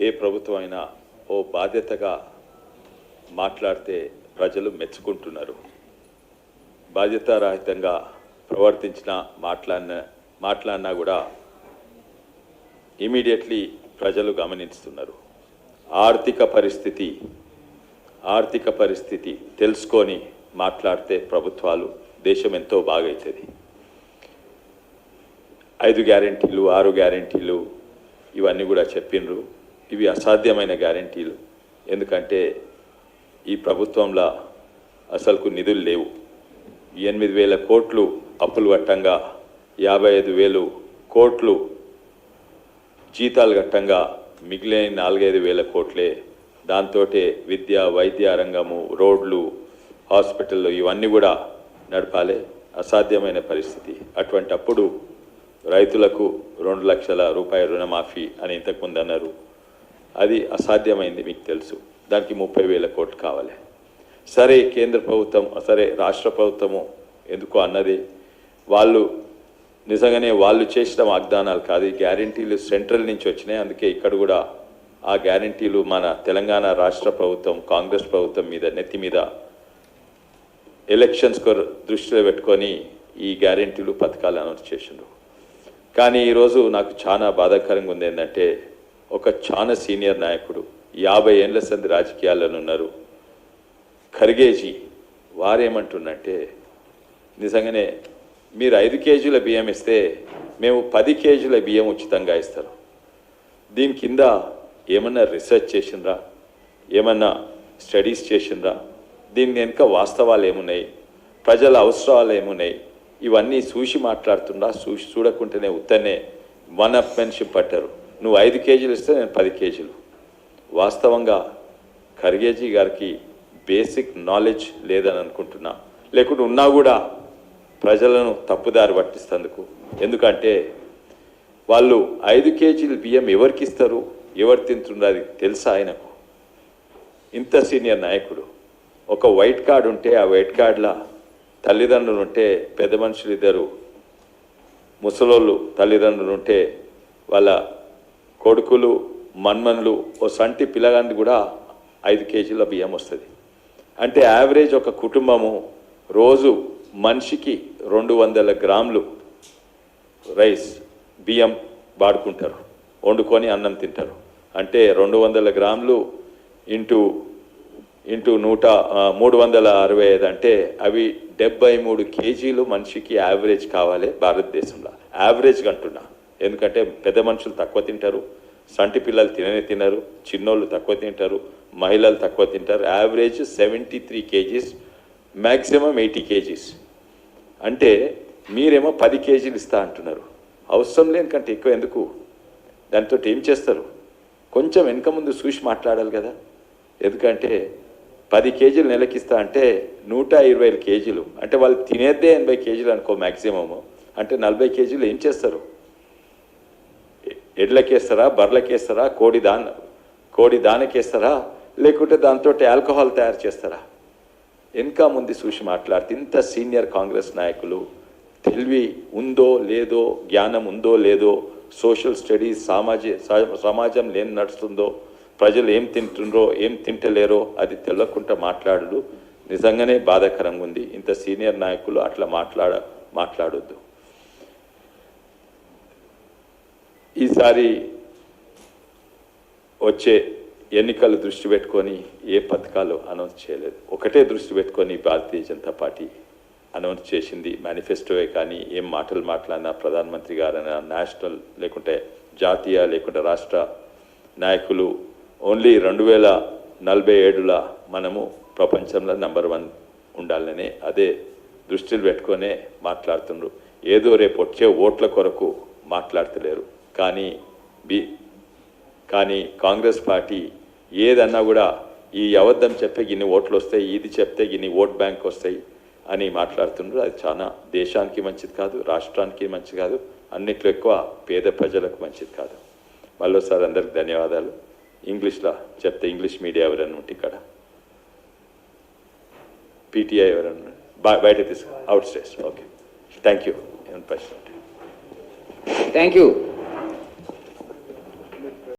ఏ ప్రభుత్వం అయినా ఓ బాధ్యతగా మాట్లాడితే ప్రజలు మెచ్చుకుంటున్నారు. బాధ్యతారహితంగా ప్రవర్తించిన మాట్లాడినా కూడా ఇమీడియట్లీ ప్రజలు గమనిస్తున్నారు. ఆర్థిక పరిస్థితి తెలుసుకొని మాట్లాడితే ప్రభుత్వాలు దేశం ఎంతో బాగవుతుంది. 5 గ్యారెంటీలు 6 గ్యారెంటీలు ఇవన్నీ కూడా చెప్పిండ్రు. ఇవి అసాధ్యమైన గ్యారెంటీలు. ఎందుకంటే ఈ ప్రభుత్వంలో అసలుకు నిధులు లేవు. 8,000 కోట్లు అప్పులు కట్టంగా 55,000 కోట్లు జీతాలు కట్టంగా మిగిలిన 4-5 వేల కోట్లే. దాంతో విద్య వైద్య రంగము రోడ్లు హాస్పిటళ్ళు ఇవన్నీ కూడా నడపాలి. అసాధ్యమైన పరిస్థితి. అటువంటప్పుడు రైతులకు 2 లక్షల రూపాయల రుణమాఫీ అని ఇంతకుముందు అన్నారు. అది అసాధ్యమైంది, మీకు తెలుసు. దానికి 30,000 కోట్లు కావాలి. సరే కేంద్ర ప్రభుత్వం రాష్ట్ర ప్రభుత్వము ఎందుకో అన్నది. వాళ్ళు నిజంగానే వాళ్ళు చేసిన వాగ్దానాలు కాదు, ఈ గ్యారెంటీలు సెంట్రల్ నుంచి వచ్చినాయి. అందుకే ఇక్కడ కూడా ఆ గ్యారెంటీలు మన తెలంగాణ రాష్ట్ర ప్రభుత్వం కాంగ్రెస్ ప్రభుత్వం మీద నెత్తి మీద ఎలక్షన్స్ దృష్టిలో పెట్టుకొని ఈ గ్యారెంటీలు పథకాలు అనౌన్స్ చేసిండ్రు. కానీ ఈరోజు నాకు చాలా బాధాకరంగా ఉంది ఏంటంటే, ఒక చాలా సీనియర్ నాయకుడు 50 ఏళ్ళ సంది రాజకీయాల్లో ఉన్నారు, ఖర్గేజీ వారేమంటున్నంటే, నిజంగానే మీరు 5 కేజీల బియ్యం ఇస్తే మేము 10 కేజీల బియ్యం ఉచితంగా ఇస్తారు. దీని కింద ఏమన్నా రీసెర్చ్ చేసిండ్రా, ఏమన్నా స్టడీస్ చేసిండ్రా, దీని వెనుక వాస్తవాలు ఏమున్నాయి, ప్రజల అవసరాలు ఏమున్నాయి, ఇవన్నీ చూసి మాట్లాడుతుండా? చూడకుంటేనే ఉత్తనే వన్ అప్ మెన్షిప్ పట్టారు. నువ్వు 5 కేజీలు ఇస్తే నేను 10 కేజీలు. వాస్తవంగా ఖర్గేజీ గారికి బేసిక్ నాలెడ్జ్ లేదని అనుకుంటున్నా, లేకుంటే ఉన్నా కూడా ప్రజలను తప్పుదారి పట్టిస్తందుకు. ఎందుకంటే వాళ్ళు 5 కేజీలు బియ్యం ఎవరికి ఇస్తారు, ఎవరు తింటున్నారు అది తెలుసా ఆయనకు? ఇంత సీనియర్ నాయకుడు. ఒక వైట్ కార్డు ఉంటే ఆ వైట్ కార్డులో తల్లిదండ్రులు ఉంటే పెద్ద మనుషులు 2 ముసలోళ్ళు తల్లిదండ్రులు ఉంటే వాళ్ళ కొడుకులు మన్మన్లు ఓ సంటి పిల్లగాంది కూడా 5 కేజీల బియ్యం వస్తుంది. అంటే యావరేజ్ ఒక కుటుంబము రోజు మనిషికి 200 గ్రాములు రైస్ బియ్యం వాడుకుంటారు, వండుకొని అన్నం తింటారు. అంటే 200 గ్రాములు ఇంటూ 365 అంటే అవి 73 కేజీలు మనిషికి యావరేజ్ కావాలి భారతదేశంలో. యావరేజ్గా అంటున్నా, ఎందుకంటే పెద్ద మనుషులు తక్కువ తింటారు, సంటి పిల్లలు తినరు, చిన్నోళ్ళు తక్కువ తింటారు, మహిళలు తక్కువ తింటారు. Average 73 kgs, maximum 80 kgs. అంటే మీరేమో 10 కేజీలు ఇస్తా అంటున్నారు. అవసరం లేని కంటే ఎక్కువ ఎందుకు? దాంతో ఏం చేస్తారు? కొంచెం వెనక ముందు చూసి మాట్లాడాలి కదా. ఎందుకంటే 10 కేజీలు నెలకిస్తా అంటే 120 కేజీలు, అంటే వాళ్ళు తినేదే 80 కేజీలు అనుకో మ్యాక్సిమము. అంటే 40 కేజీలు ఏం చేస్తారు? ఎడ్లకేస్తారా, బర్రెలకేస్తారా, కోడి దానకేస్తారా, లేకుంటే దాంతో ఆల్కహాల్ తయారు చేస్తారా? వెనక ముందు చూసి మాట్లాడితే ఇంత సీనియర్ కాంగ్రెస్ నాయకులు తెలివి ఉందో లేదో, జ్ఞానం ఉందో లేదో, సోషల్ స్టడీస్ సమాజం ఏం నడుస్తుందో, ప్రజలు ఏం తింటుండ్రో ఏం తింటలేరో అది తెలవకుండా మాట్లాడు నిజంగానే బాధాకరంగా ఉంది. ఇంత సీనియర్ నాయకులు అట్లా మాట్లాడొద్దు. ఈసారి వచ్చే ఎన్నికలు దృష్టి పెట్టుకొని ఏ పథకాలు అనౌన్స్ చేయలేదు. ఒకటే దృష్టి పెట్టుకొని భారతీయ జనతా పార్టీ అనౌన్స్ చేసింది. మేనిఫెస్టోవే కానీ ఏం మాటలు మాట్లాడినా ప్రధానమంత్రి గారైనా, నేషనల్ లేకుంటే జాతీయ లేకుంటే రాష్ట్ర నాయకులు ఓన్లీ 2047లో మనము ప్రపంచంలో నెంబర్ 1 ఉండాలనే అదే దృష్టిలో పెట్టుకొనే మాట్లాడుతుండ్రు. ఏదో రేపు వచ్చే ఓట్ల కొరకు మాట్లాడతలేరు. కానీ కాంగ్రెస్ పార్టీ ఏదన్నా కూడా ఈ అబద్ధం చెప్పే గిన్ని ఓట్లు వస్తాయి, ఇది చెప్తే గిన్ని ఓట్ బ్యాంక్ వస్తాయి అని మాట్లాడుతుండ్రు. అది చాలా దేశానికి మంచిది కాదు, రాష్ట్రానికి మంచిది కాదు, అన్నిట్లో ఎక్కువ పేద ప్రజలకు మంచిది కాదు. మళ్ళీసారి అందరికి ధన్యవాదాలు. ఇంగ్లీష్లో చెప్తే ఇంగ్లీష్ మీడియా ఎవరైనా ఉంటే ఇక్కడ పీటీఐ ఎవరైనా బయట తీసుకు out stage. Okay, thank you. Thank you.